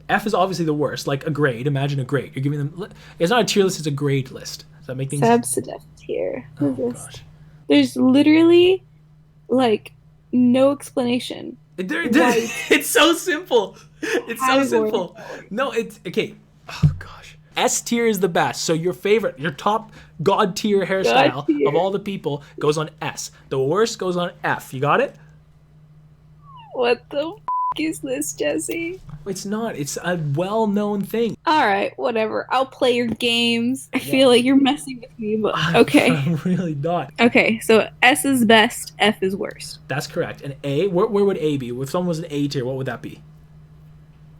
F is obviously the worst, like a grade. Imagine a grade. You're giving them. It's not a tier list; it's a grade list. Does that make things? Subsidef tier. Oh What is this? gosh. There's literally like no explanation. It's so simple. It's so Category. simple. No, it's okay. Oh gosh. S tier is the best. So your favorite, your top god tier hairstyle tier. of all the people goes on S. The worst goes on F. You got it? What the is this, Jesse? It's not. It's a well-known thing. All right, whatever. I'll play your games. I feel like you're messing with me, but okay. I'm really not. Okay, so S is best, F is worst. That's correct. And A, where would A be? If someone was an A tier, what would that be?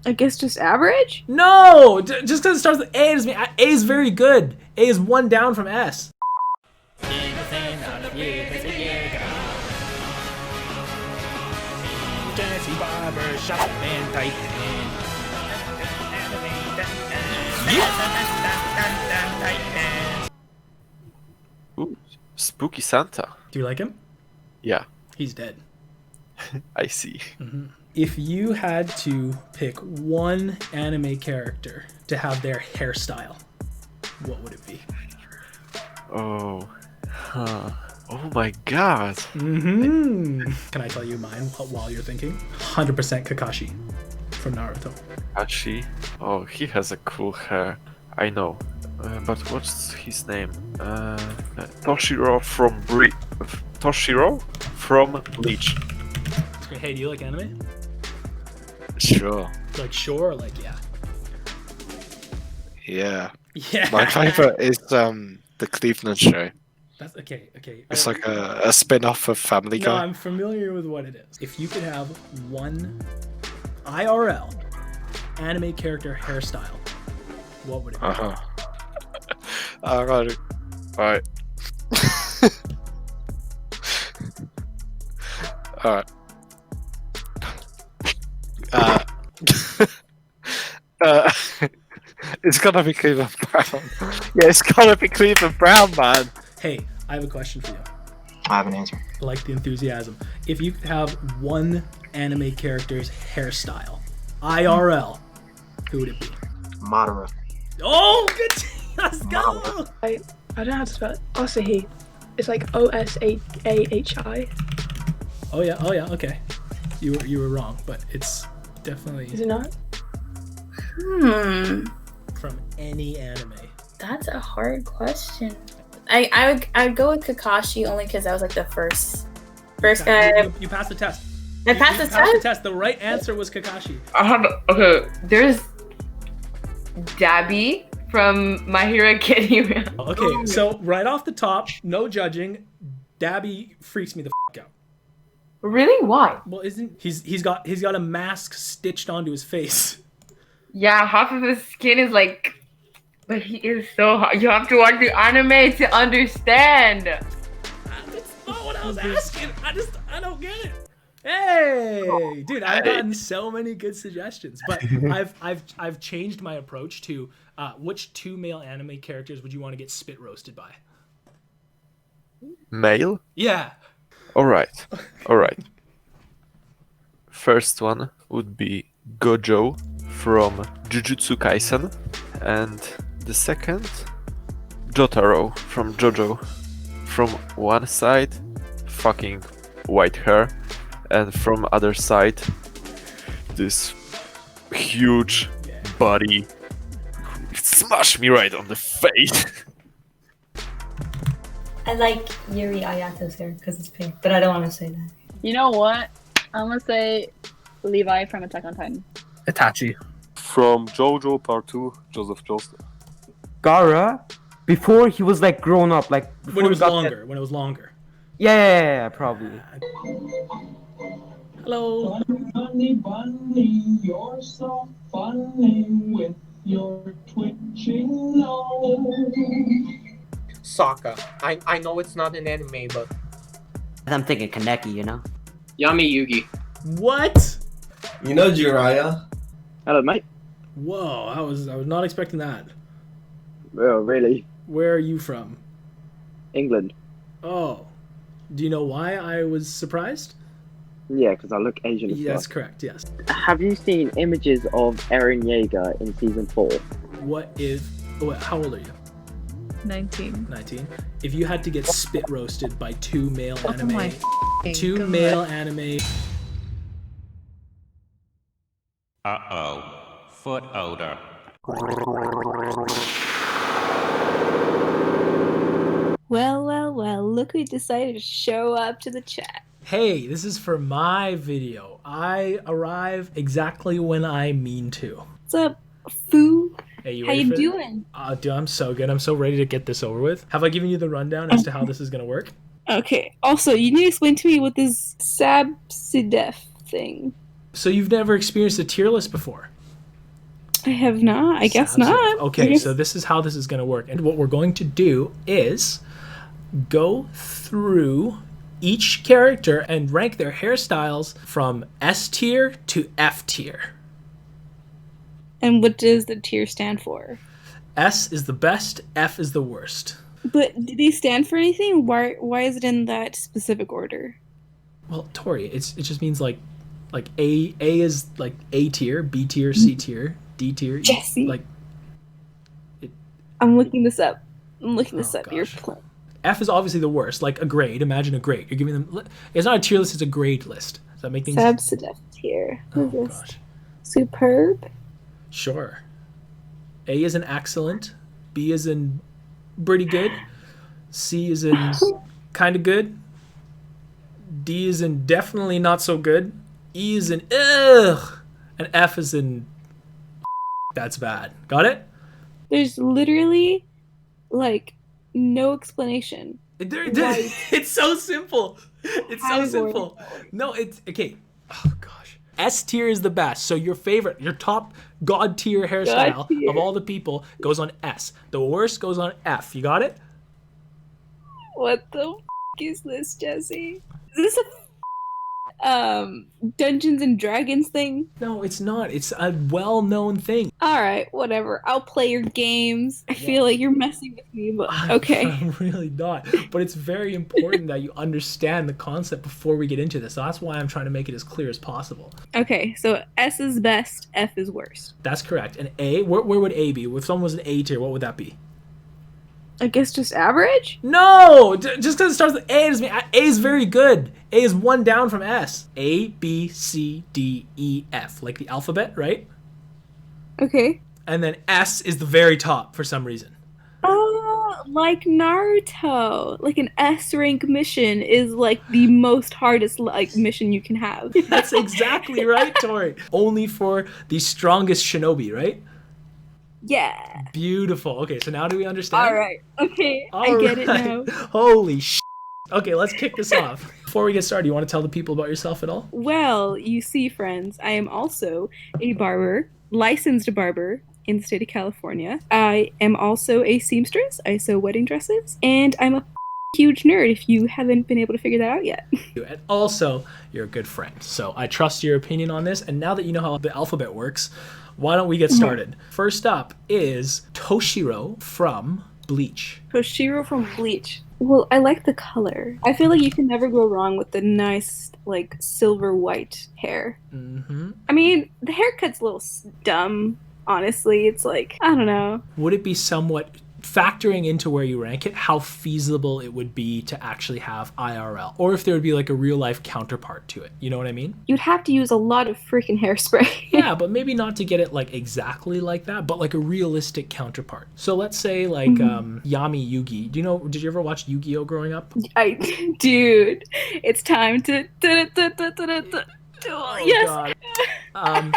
I guess just average? No! Just because it starts with A doesn't mean A is very good. A is one down from S. Barbershop and Ooh, Spooky Santa. Do you like him? Yeah, He's dead. I see. If you had to pick one anime character to have their hairstyle, what would it be? Oh, huh. Oh my god. Can I tell you mine while you're thinking? 100% Kakashi from Naruto. Kakashi. Oh, he has a cool hair. I know. But what's his name? Toshiro from Toshiro from Bleach. Hey, do you like anime? Sure. Like sure or like yeah? Yeah. Yeah. My favorite is the Cleveland Show. That's okay. It's like a spin-off of Family No, Guy. I'm familiar with what it is. If you could have one IRL anime character hairstyle, what would it be? Alright. Alright. Alright. It's gotta be Cleveland Brown. Yeah, it's gotta be Cleveland Brown, man. Hey, I have a question for you. I have an answer. I like the enthusiasm. If you could have one anime character's hairstyle, IRL, who would it be? Madara. Oh, good. Let's go. I don't know how to spell it. Osahi. It's like Osahi. Oh yeah. Okay. You were wrong, but it's definitely Is it not? from any anime. That's a hard question. I would go with Kakashi only because that was like the first guy. You passed the test. I passed the the test. test. The right answer was Kakashi. Okay, there's Dabby from My Hero Academia. Okay, so right off the top, no judging. Dabby freaks me the f out. Really? Why? Well, isn't he's got a mask stitched onto his face. Yeah, half of his skin is like, but he is so hot. You have to watch the anime to understand. That's not what I was asking. I don't get it. Hey, dude, I've gotten so many good suggestions, but I've changed my approach to which two male anime characters would you want to get spit roasted by? Male? Yeah. Alright. First one would be Gojo from Jujutsu Kaisen. And the second, Jotaro from JoJo. From one side, fucking white hair. And from other side, this huge body. Smash me right on the face. I like Yuri Ayato's hair because it's pink, but I don't want to say that. You know what? I'm gonna say Levi from Attack on Titan. Itachi. From JoJo Part 2, Joseph Joestar. Gaara, before he was like grown up, like before When it was he got longer. When it was longer. Yeah, probably. Hello. Bunny, bunny, you're so funny with your twitching nose. Sokka. I know it's not an anime, but I'm thinking Kaneki, you know? Yami Yugi. What? You know Jiraiya? Hello, mate. Whoa, I was not expecting that. Oh, really? Where are you from? England. Oh. Do you know why I was surprised? Yeah, because I look Asian as That's fuck. correct, yes. Have you seen images of Eren Jaeger in season 4? How old are you? 19. 19. If you had to get spit roasted by two male Oh anime, my two God. male anime. Uh-oh. Foot odor. Well, look who decided to show up to the chat. Hey, this is for my video. I arrive exactly when I mean to. What's up, Foo? Hey, you How ready you for this? doing? Dude, I'm so good. I'm so ready to get this over with. Have I given you the rundown as to how this is gonna work? Okay, also, you need to explain to me what this Sabsidef thing. So you've never experienced a tier list before? I have not. I guess Sabsidef. not. Okay, so this is how this is gonna work. And what we're going to do is go through each character and rank their hairstyles from S tier to F tier. And what does the tier stand for? S is the best, F is the worst. But do they stand for anything? Why is it in that specific order? Well, Tori, it just means like A is like A tier, B tier, C tier, D tier. Jesse. Like I'm looking this up. You're playing. F is obviously the worst, like a grade. Imagine a grade. You're giving them. It's not a tier list; it's a grade list. Does that make things? Sabsidef tier. Oh What is this? gosh. Superb. Sure. A is in excellent. B is in pretty good. C is in kind of good. D is in definitely not so good. E is in ugh, and F is in that's bad. Got it? There's literally like no explanation. It's so simple. It's so Category. simple. No, it's okay. Oh gosh. S tier is the best. So your favorite, your top god tier hairstyle God tier. of all the people goes on S. The worst goes on F. You got it? What the is this, Jesse? Is this a Dungeons and Dragons thing? No, it's not. It's a well-known thing. All right, whatever. I'll play your games. I feel like you're messing with me, but okay. I'm really not. But it's very important that you understand the concept before we get into this. So that's why I'm trying to make it as clear as possible. Okay, so S is best, F is worst. That's correct. And A, where would A be? If someone was an A tier, what would that be? I guess just average? No! Just because it starts with A doesn't mean A is very good. A is one down from S. A, B, C, D, E, F. Like the alphabet, right? Okay. And then S is the very top for some reason. Oh, like Naruto. Like an S rank mission is like the most hardest like mission you can have. That's exactly right, Tori. Only for the strongest shinobi, right? Yeah. Beautiful. Okay, so now do we understand? All right. Okay, I get it now. Holy sh! Okay, let's kick this off. Before we get started, you want to tell the people about yourself at all? Well, you see, friends, I am also a barber, licensed barber in the state of California. I am also a seamstress. I sew wedding dresses, and I'm a huge nerd if you haven't been able to figure that out yet. And also, you're a good friend. So I trust your opinion on this. And now that you know how the alphabet works, why don't we get started? First up is Toshiro from Bleach. Toshiro from Bleach. Well, I like the color. I feel like you can never go wrong with the nice, like, silver white hair. Mm-hmm. I mean, the haircut's a little dumb, honestly. It's like, I don't know. Would it be somewhat, factoring into where you rank it, how feasible it would be to actually have IRL? Or if there would be like a real life counterpart to it. You know what I mean? You'd have to use a lot of freaking hairspray. Yeah, but maybe not to get it like exactly like that, but like a realistic counterpart. So let's say like Yami Yugi. Did you ever watch Yu-Gi-Oh growing up? Dude, it's time to yes. God.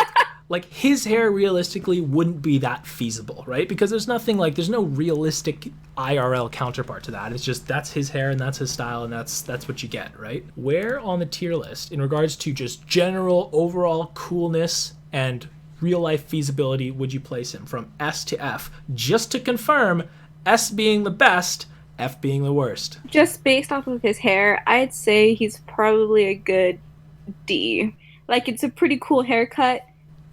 Like his hair realistically wouldn't be that feasible, right? Because there's no realistic IRL counterpart to that. It's just that's his hair and that's his style and that's what you get, right? Where on the tier list, in regards to just general overall coolness and real life feasibility, would you place him from S to F? Just to confirm, S being the best, F being the worst. Just based off of his hair, I'd say he's probably a good D. Like, it's a pretty cool haircut,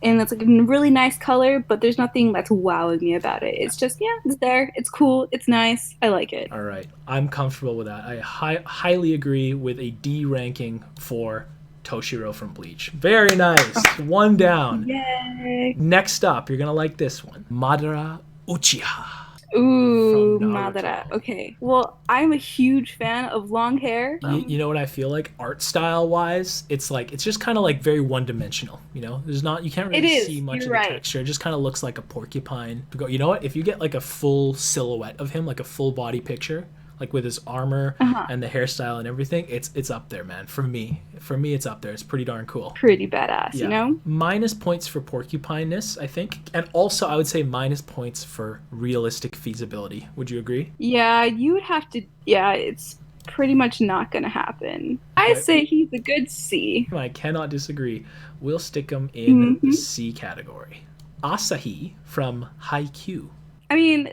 and it's like a really nice color, but there's nothing that's wowing me about it. It's just, yeah, it's there, it's cool, it's nice, I like it. All right, I'm comfortable with that. I highly agree with a D ranking for Toshiro from Bleach. Very nice. One down. Yay. Next up, you're going to like this one. Madara Uchiha. Ooh, From Naruto. Madara. Okay. Well, I'm a huge fan of long hair. You know what I feel like? Art style wise, it's just kind of like very one dimensional. You know, you can't really see much of the texture. It just kind of looks like a porcupine. You know what? If you get like a full silhouette of him, like a full body picture, like with his armor and the hairstyle and everything, it's up there, man. For me, it's up there. It's pretty darn cool. Pretty badass, you know? Minus points for porcupineness, I think. And also, I would say minus points for realistic feasibility. Would you agree? Yeah, you would have to. Yeah, it's pretty much not going to happen. I say he's a good C. I cannot disagree. We'll stick him in the C category. Asahi from Haikyuu. I mean,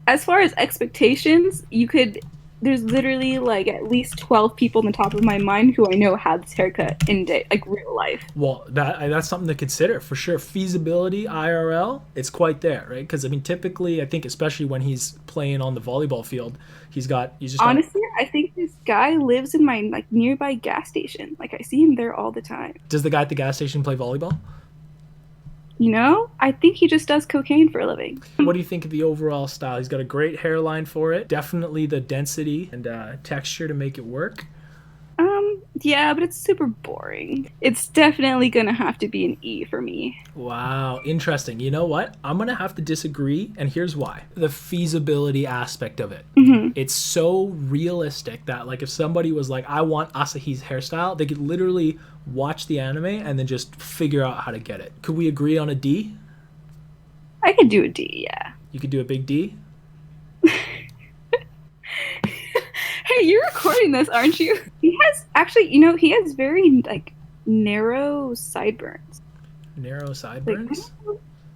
as far as expectations, there's literally like at least 12 people on the top of my mind who I know have this haircut in real life. Well, that's something to consider for sure. Feasibility, IRL, it's quite there, right? Because I mean, typically, I think especially when he's playing on the volleyball field, Honestly, I think this guy lives in my nearby gas station. Like I see him there all the time. Does the guy at the gas station play volleyball? You know, I think he just does cocaine for a living. What do you think of the overall style? He's got a great hairline for it. Definitely the density and texture to make it work. Yeah, but it's super boring. It's definitely gonna have to be an E for me. Wow, interesting. You know what? I'm gonna have to disagree, and here's why. The feasibility aspect of it. It's so realistic that like if somebody was like, I want Asahi's hairstyle, they could literally watch the anime and then just figure out how to get it. Could we agree on a D? I could do a D, yeah. You could do a big D? Hey, you're recording this, aren't you? He has very narrow sideburns. Narrow sideburns?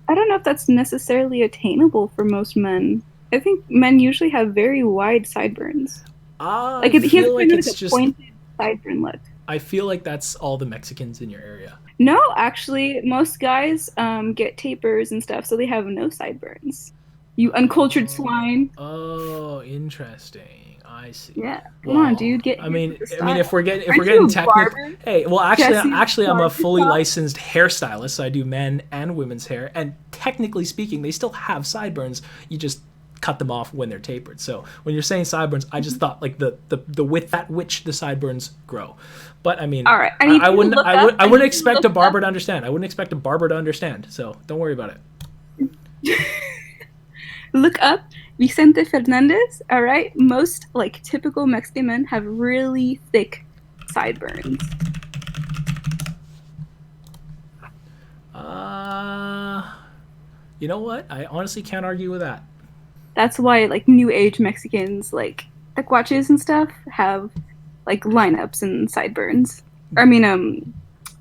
I don't know if that's necessarily attainable for most men. I think men usually have very wide sideburns. He has a pointed sideburn look. I feel like that's all the Mexicans in your area. No, actually, most guys get tapers and stuff, so they have no sideburns. You uncultured swine. Oh, interesting. I see. Yeah, come on, dude. I mean, if we're getting technical, hey, well, actually, I'm a fully licensed hairstylist, so I do men and women's hair, and technically speaking, they still have sideburns. You just cut them off when they're tapered. So when you're saying sideburns, I just thought like the width at which the sideburns grow. But I mean, all right, I wouldn't expect a barber to understand. I wouldn't expect a barber to understand. So don't worry about it. Look up Vicente Fernandez, all right? Most typical Mexican men have really thick sideburns. You know what? I honestly can't argue with that. That's why new age Mexicans like watches and stuff have lineups and sideburns.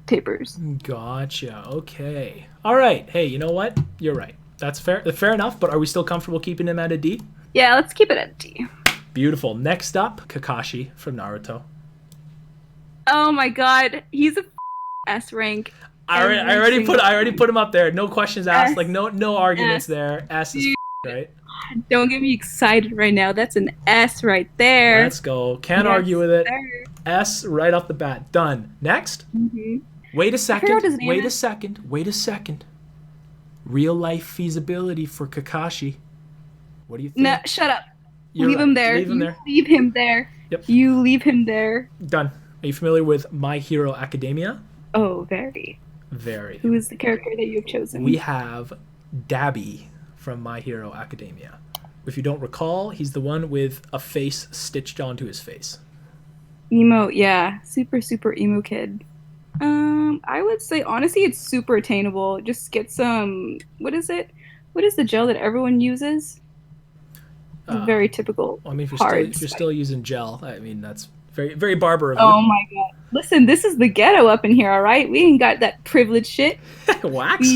Tapers. Gotcha. Okay. All right. Hey, you know what? You're right. That's fair. Fair enough, but are we still comfortable keeping him at a D? Yeah, let's keep it at D. Beautiful. Next up, Kakashi from Naruto. Oh my god, he's a S rank. I already put him up there. No questions asked. No arguments there. S is right. Don't get me excited right now. That's an S right there. Let's go. Can't argue with it. Sir. S right off the bat. Done. Next. Wait a second. Real life feasibility for Kakashi. What do you think? No, shut up. Leave him there. Leave him there. Yep. You leave him there. Done. Are you familiar with My Hero Academia? Oh, very. Very. Who is the character that you've chosen? We have Dabby from My Hero Academia. If you don't recall, he's the one with a face stitched onto his face. Emo, yeah. Super, super emo kid. I would say, honestly, it's super attainable. Just get some, what is it? What is the gel that everyone uses? Very typical. I mean, if you're still using gel, I mean, that's very, very barber of you. Oh my god. Listen, this is the ghetto up in here, all right? We ain't got that privileged shit. Wax?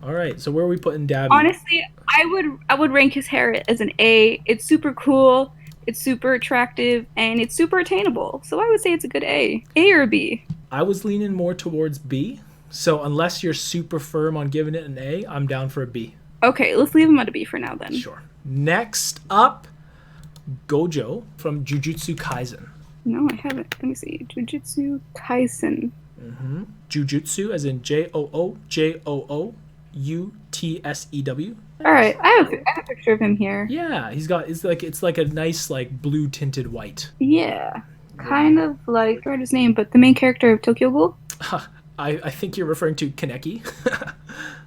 All right, so where are we putting Dabby? Honestly, I would rank his hair as an A. It's super cool. It's super attractive, and it's super attainable. So I would say it's a good A. A or B? I was leaning more towards B. So unless you're super firm on giving it an A, I'm down for a B. Okay, let's leave him at a B for now then. Sure. Next up, Gojo from Jujutsu Kaisen. No, I haven't. Let me see. Jujutsu Kaisen. Jujutsu, as in JOOJOOUTSEW. All right, I have a picture of him here. Yeah, it's like a nice like blue tinted white. Yeah, kind of like, I forgot his name, but the main character of Tokyo Ghoul. I think you're referring to Kaneki.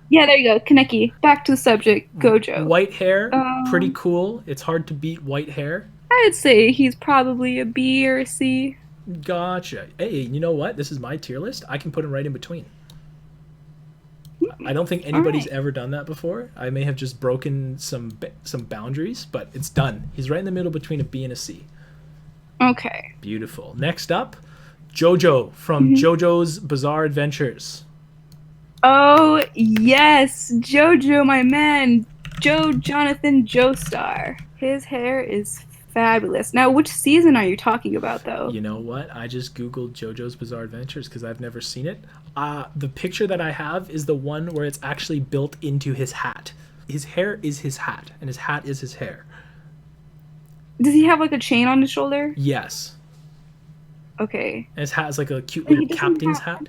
Yeah, there you go, Kaneki. Back to the subject, Gojo. White hair, pretty cool. It's hard to beat white hair. I'd say he's probably a B or a C. Gotcha. Hey, you know what? This is my tier list. I can put him right in between. I don't think anybody's ever done that before. I may have just broken some boundaries, but it's done. He's right in the middle between a B and a C. Okay. Beautiful. Next up, Jojo from JoJo's Bizarre Adventures. Oh, yes. Jojo, my man. Jonathan Joestar. His hair is fabulous. Now, which season are you talking about, though? You know what? I just Googled JoJo's Bizarre Adventures because I've never seen it. The picture that I have is the one where it's actually built into his hat. His hair is his hat, and his hat is his hair. Does he have like a chain on his shoulder? Yes. Okay. And his hat is like a cute little captain's hat.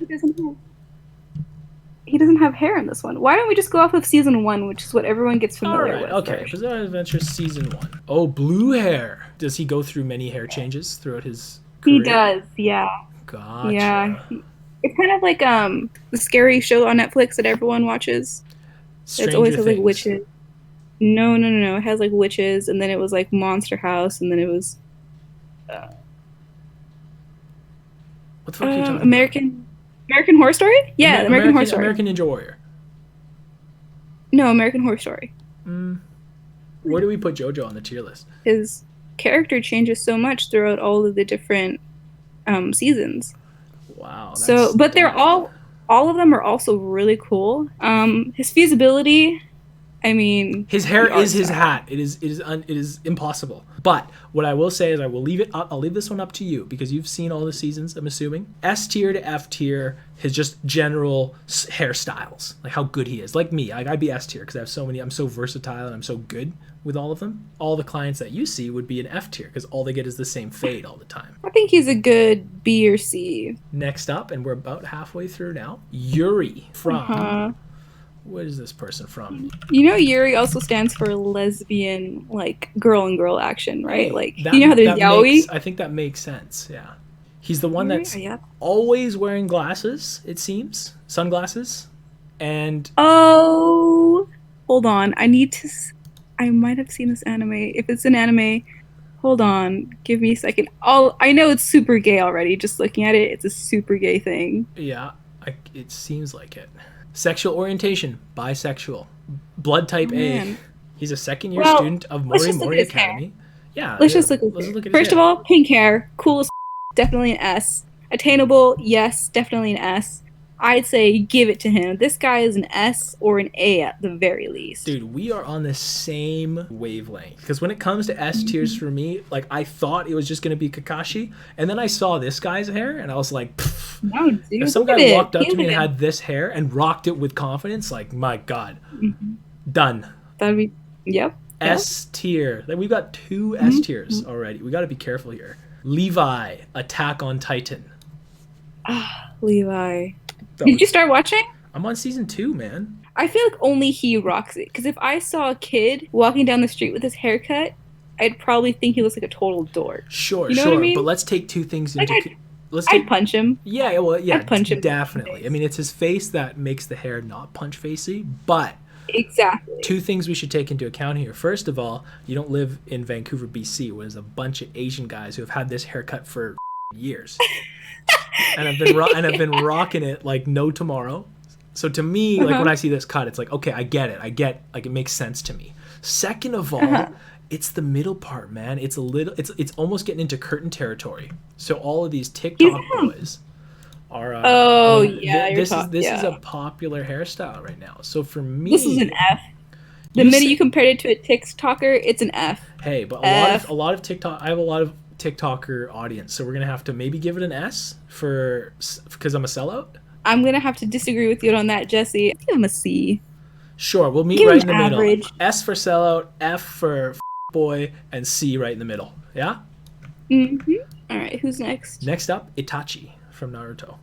He doesn't have hair in this one. Why don't we just go off of season 1, which is what everyone gets familiar with? Okay. First. Bizarre Adventures season 1. Oh, blue hair. Does he go through many hair changes throughout his career? He does, yeah. Gotcha. Yeah. It's kind of like the scary show on Netflix that everyone watches. It always has like witches. No. It has like witches, and then it was like Monster House, and then it was what the fuck are you talking American Horror Story? Yeah, American Horror Story. American Ninja Warrior. No, American Horror Story. Where do we put JoJo on the tier list? His character changes so much throughout all of the different seasons. Wow. So, but they're all of them are also really cool. His feasibility, I mean, his hair is his hat. It is impossible. But what I will say is I will leave it up. I'll leave this one up to you because you've seen all the seasons, I'm assuming. S tier to F tier, his just general hairstyles, like how good he is. Like me, I'd be S tier because I have so many. I'm so versatile and I'm so good with all of them. All the clients that you see would be an F tier because all they get is the same fade all the time. I think he's a good B or C. Next up, and we're about halfway through now, Yuri from. What is this person from? You know, Yuri also stands for lesbian, like girl and girl action, right? Hey, like you know how there's yaoi. I think that makes sense. Yeah, he's the one that's always wearing glasses. It seems sunglasses, and hold on, I might have seen this anime. If it's an anime, hold on, give me a second. I know it's super gay already. Just looking at it, it's a super gay thing. Yeah, it seems like it. Sexual orientation, bisexual. Blood type A. He's a second-year student of Mori Mori Academy. Yeah. Let's just look at his First of all, pink hair, cool as definitely an S. Attainable, yes, definitely an S. I'd say give it to him. This guy is an S or an A at the very least. Dude, we are on the same wavelength. Because when it comes to S tiers for me, like I thought it was just going to be Kakashi. And then I saw this guy's hair and I was like, no, dude, if some guy walked up to me and had this hair and rocked it with confidence, like, my God. Done. That'd be, yep. S tier. We've got 2 S tiers already. We got to be careful here. Levi, Attack on Titan. Levi. Did you start watching? I'm on season 2, man. I feel like only he rocks it. Because if I saw a kid walking down the street with his haircut, I'd probably think he looks like a total dork. Sure, you know what I mean? But let's take 2 things into... I'd punch him. Yeah, well, yeah, I'd punch him. Definitely. I mean, it's his face that makes the hair not punch facey, but... Exactly. 2 things we should take into account here. First of all, you don't live in Vancouver, BC, where there's a bunch of Asian guys who have had this haircut for years. And I've been rocking it like no tomorrow. So to me, like when I see this cut, it's like, okay, I get it. Like it makes sense to me. Second of all, it's the middle part, man. It's almost getting into curtain territory. So all of these TikTok boys are this is a popular hairstyle right now. So for me, this is an F. The minute you compared it to a TikToker, it's an F. Hey, but a lot of TikTok, I have a lot of TikToker audience, so we're gonna have to maybe give it an S because I'm a sellout. I'm gonna have to disagree with you on that, Jesse. Give him a C. Sure, we'll meet right in the middle. S for sellout, F for boy, and C right in the middle. Yeah. All right, who's next? Next up, Itachi from Naruto.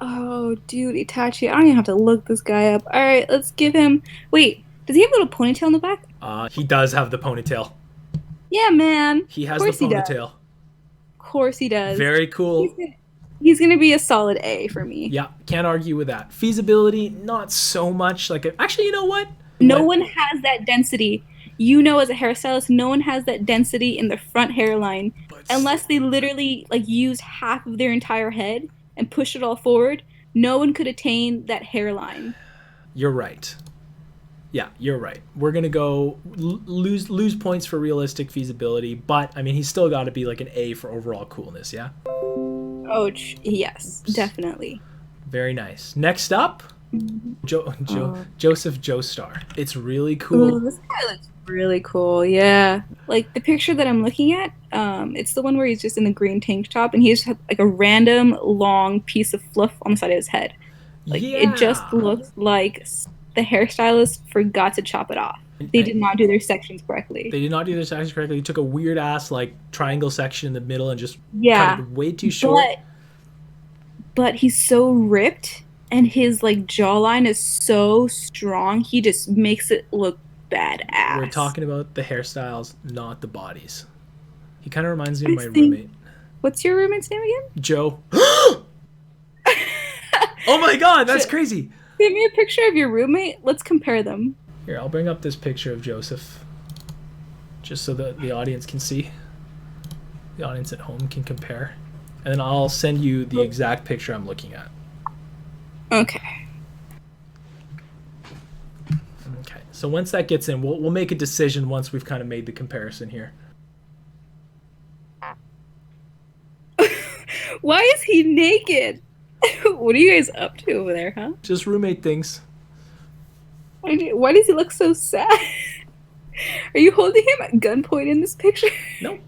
Oh, dude, Itachi. I don't even have to look this guy up. All right, let's give him. Wait, does he have a little ponytail in the back? He does have the ponytail. Yeah, man. He has of course the he does. ponytail. Of course he does. Very cool. He's gonna be a solid A for me. Yeah, can't argue with that. Feasibility, not so much. Like, actually, you know what? No one has that density. You know, as a hairstylist, no one has that density in the front hairline unless they literally like use half of their entire head and push it all forward. No one could attain that hairline. You're right. Yeah, you're right. We're gonna go lose points for realistic feasibility, but I mean, he's still got to be like an A for overall coolness. Yeah. Oh, yes, definitely. Very nice. Next up, Joseph Joestar. It's really cool. Ooh, this guy looks really cool. Yeah, like the picture that I'm looking at. It's the one where he's just in the green tank top and he just had like a random long piece of fluff on the side of his head. Like it just looks like the hairstylist forgot to chop it off. They did not do their sections correctly. They did not do their sections correctly. They took a weird ass like triangle section in the middle and just cut it way too short. But he's so ripped and his like jawline is so strong. He just makes it look badass. We're talking about the hairstyles, not the bodies. He kind of reminds me of my roommate. What's your roommate's name again? Joe. Oh my god, that's crazy. Give me a picture of your roommate. Let's compare them. Here, I'll bring up this picture of Joseph, just so that the audience can see. The audience at home can compare. And then I'll send you the exact picture I'm looking at. Okay. Okay, so once that gets in, we'll make a decision once we've kind of made the comparison here. Why is he naked? What are you guys up to over there, huh? Just roommate things. Why does he look so sad? Are you holding him at gunpoint in this picture? Nope.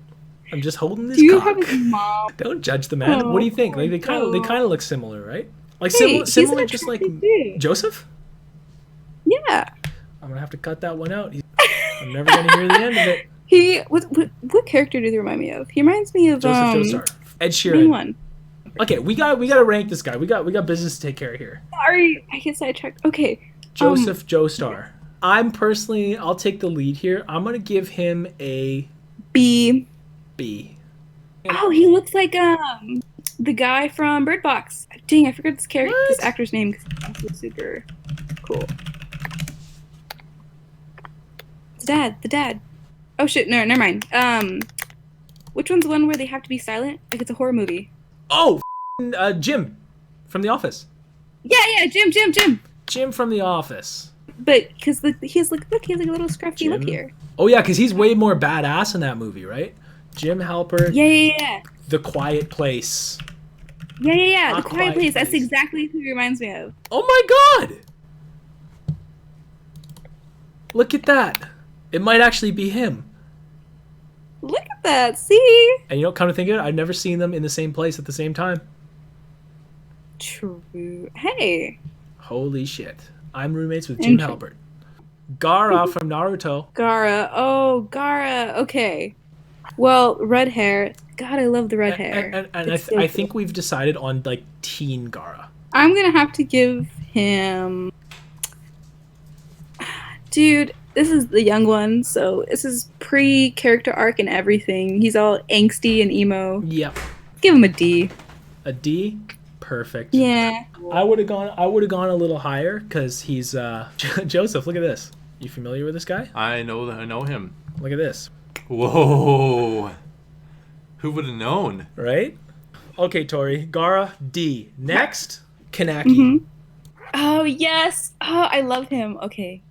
I'm just holding this. Do you cock. have his mom? Don't judge the man. What do you think? Like they kind of look similar, right? Like similar, just like Joseph. Yeah. I'm gonna have to cut that one out. I'm never gonna hear the end of it. What character do they remind me of? He reminds me of Joseph Joestar. Ed Sheeran. One. Okay, we gotta rank this guy. We got business to take care of here. Sorry, I get sidetracked. Okay. Joseph Joestar. I'll take the lead here. I'm gonna give him a B. B. Oh, he looks like the guy from Bird Box. Dang, I forgot this actor's name because he's super cool. The dad. Oh shit, no, never mind. Which one's the one where they have to be silent? Like it's a horror movie. Oh, Jim from The Office. Yeah, Jim. Jim from The Office. But because he has like a little scruffy look here. Oh yeah, because he's way more badass in that movie, right? Jim Halpert. Yeah. The Quiet Place. Yeah. The Quiet Place. That's exactly who he reminds me of. Oh my god! Look at that. It might actually be him. Look at that. See? And you know, come to think of it, I've never seen them in the same place at the same time. True. Hey. Holy shit. I'm roommates with Jim Halpert. Gaara from Naruto. Gaara. Oh, Gaara. Okay. Well, red hair. God, I love the red hair. And I think we've decided on like teen Gaara. I'm gonna have to give him. Dude, this is the young one, so this is pre-character arc and everything. He's all angsty and emo. Yep. Give him a D. A D? Perfect. Yeah. I would have gone a little higher because he's Joseph. Look at this. You familiar with this guy? I know him. Look at this. Whoa. Who would have known? Right? Okay, Tori. Gaara, D. Next, Kaneki. Mm-hmm. Oh, yes. Oh, I love him. Okay.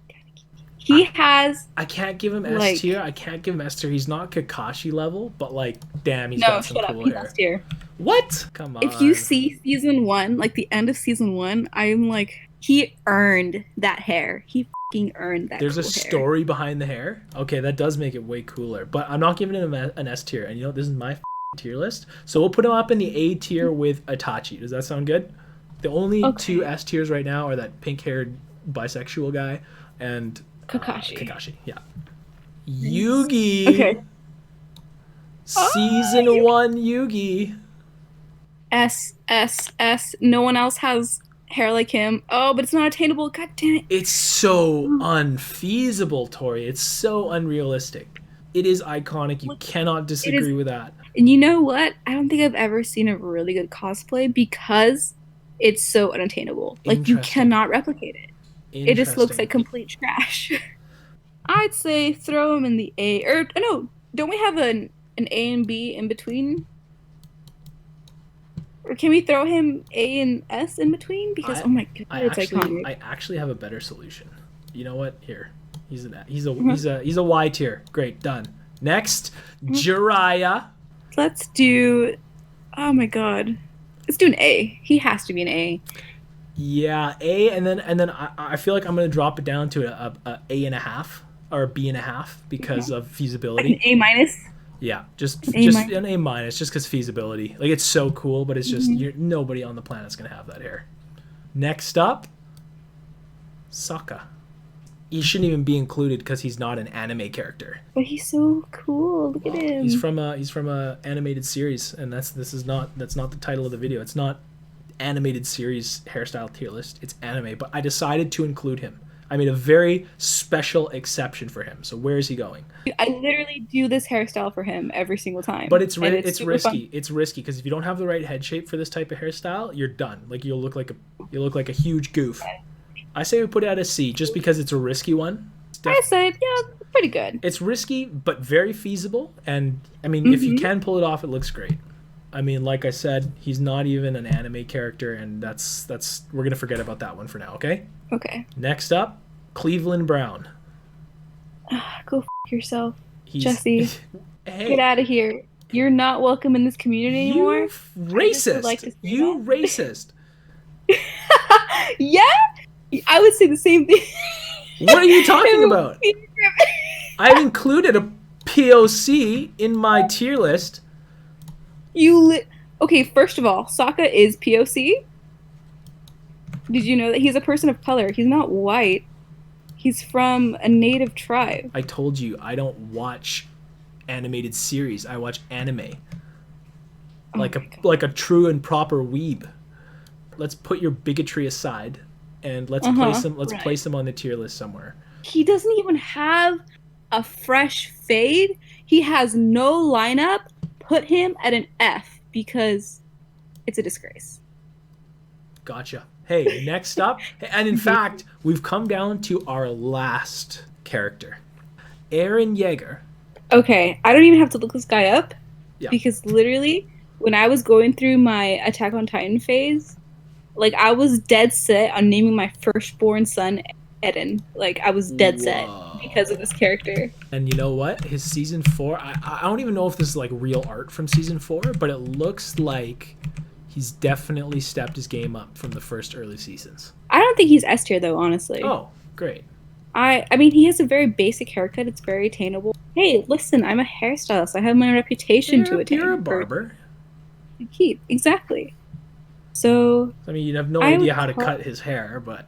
He has... I can't give him S tier. I can't give him S tier. He's not Kakashi level, but like, damn, he's got some cool hair. He's S tier. What? Come on. If you see season 1, like the end of season 1, I'm like, he earned that hair. He fucking earned that. There's a hair. story behind the hair. Okay, that does make it way cooler. But I'm not giving him an S tier. And you know, this is my tier list. So we'll put him up in the A tier with Itachi. Does that sound good? The only two S tiers right now are that pink-haired bisexual guy and Kakashi. Kakashi, yeah. Yugi. Okay. Season 1 Yugi. S. No one else has hair like him. Oh, but it's not attainable. God damn it. It's so unfeasible, Tori. It's so unrealistic. It is iconic. You cannot disagree with that. And you know what? I don't think I've ever seen a really good cosplay because it's so unattainable. Like, you cannot replicate it. It just looks like complete trash. I'd say throw him in the A. Or, no, don't we have an A and B in between? Or can we throw him A and S in between? Because, oh my god, it's iconic. I actually have a better solution. You know what? Here. He's a Y tier. Great, done. Next, Jiraiya. Let's do, oh my god. Let's do an A. He has to be an A. Yeah, A, and then I feel like I'm gonna drop it down to a A and a half or a B and a half because of feasibility. Like an A minus. Yeah, just an A minus, just because feasibility. Like, it's so cool, but it's just nobody on the planet's gonna have that hair. Next up, Sokka. He shouldn't even be included because he's not an anime character. But he's so cool. Look at him. He's from a animated series, and that's not the title of the video. It's not animated series hairstyle tier list. It's anime, but I decided to include him. I made a very special exception for him. So where is he going? I literally do this hairstyle for him every single time. But it's risky. Fun. It's risky because if you don't have the right head shape for this type of hairstyle, you're done. Like, you'll look like a huge goof. I say we put it at a C just because it's a risky one. I said, yeah, pretty good. It's risky, but very feasible. And, I mean, if you can pull it off, it looks great. I mean, like I said, he's not even an anime character, and that's we're going to forget about that one for now, okay? Okay. Next up, Cleveland Brown. Go f*** yourself, Jesse. Hey. Get out of here. You're not welcome in this community anymore. You racist. You racist. Yeah? I would say the same thing. What are you talking about? I've included a POC in my tier list. Okay, first of all, Sokka is POC. Did you know that he's a person of color? He's not white. He's from a native tribe. I told you, I don't watch animated series. I watch anime. Like a true and proper weeb. Let's put your bigotry aside. And let's place him on the tier list somewhere. He doesn't even have a fresh fade. He has no lineup. Put him at an F because it's a disgrace. Gotcha. Hey, next up, and in fact, we've come down to our last character, Eren Jaeger. Okay, I don't even have to look this guy up because literally, when I was going through my Attack on Titan phase, like, I was dead set on naming my firstborn son Eren. Like, I was dead set because of this character. And you know what? His season 4, I don't even know if this is like real art from season 4, but it looks like he's definitely stepped his game up from the first early seasons. I don't think he's S tier though, honestly. Oh, great. I mean, he has a very basic haircut. It's very attainable. Hey, listen, I'm a hairstylist. I have my reputation to attain. You're a barber. Keep exactly. So I mean, you'd have no idea how to cut his hair, but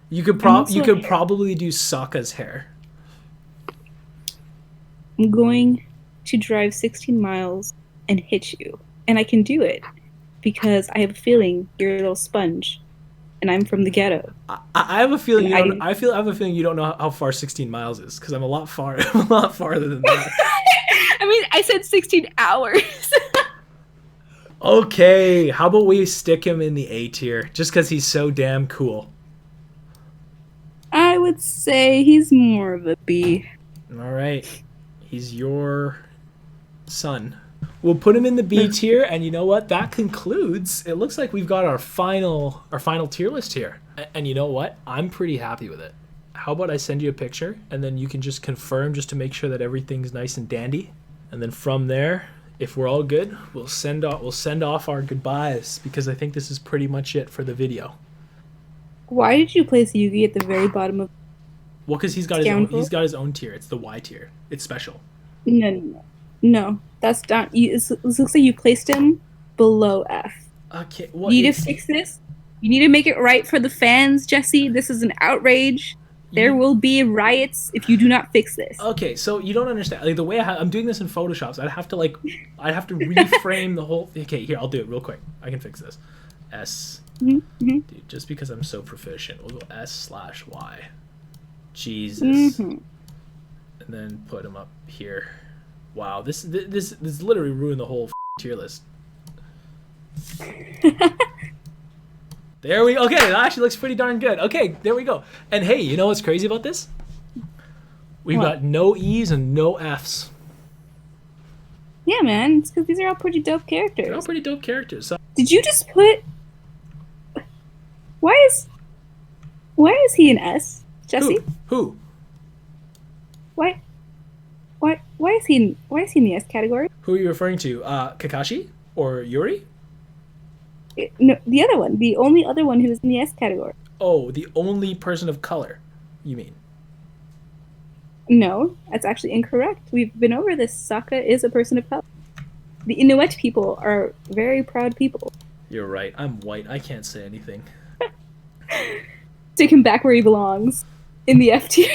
you could probably do Sokka's hair. I'm going to drive 16 miles and hit you, and I can do it because I have a feeling you're a little sponge, and I'm from the ghetto. I have a feeling I have a feeling you don't know how far 16 miles is because I'm a lot farther than that. I mean, I said 16 hours. Okay, how about we stick him in the A tier just because he's so damn cool? I would say he's more of a B. All right, he's your son. We'll put him in the B tier, and you know what? That concludes. It looks like we've got our final tier list here. And you know what? I'm pretty happy with it. How about I send you a picture, and then you can just confirm just to make sure that everything's nice and dandy, and then from there, if we're all good, we'll send off our goodbyes because I think this is pretty much it for the video. Why did you place Yugi at the very bottom of? Well, because he's got his own tier. It's the Y tier. It's special. No, that's not. It looks like you placed him below F. Okay, well, you need to fix this. You need to make it right for the fans, Jesse. This is an outrage. There will be riots if you do not fix this. Okay, so you don't understand. Like the way I'm doing this in Photoshop, so I'd have to reframe the whole. Okay, here I'll do it real quick. I can fix this. S. Dude, just because I'm so proficient, we'll go S/Y. Jesus. And then put them up here. Wow, this literally ruined the whole tier list. There we okay. That actually looks pretty darn good. Okay, there we go. And hey, you know what's crazy about this? We've got no E's and no F's. Yeah, man. It's because these are all pretty dope characters. They're all pretty dope characters. So did you just put? Why is he an S, Jesse? Who? Why is he in the S category? Who are you referring to? Kakashi or Yuri? No, the other one. The only other one who was in the S category. Oh, the only person of color, you mean? No, that's actually incorrect. We've been over this. Sokka is a person of color. The Inuit people are very proud people. You're right. I'm white. I can't say anything. Take him back where he belongs. In the F tier.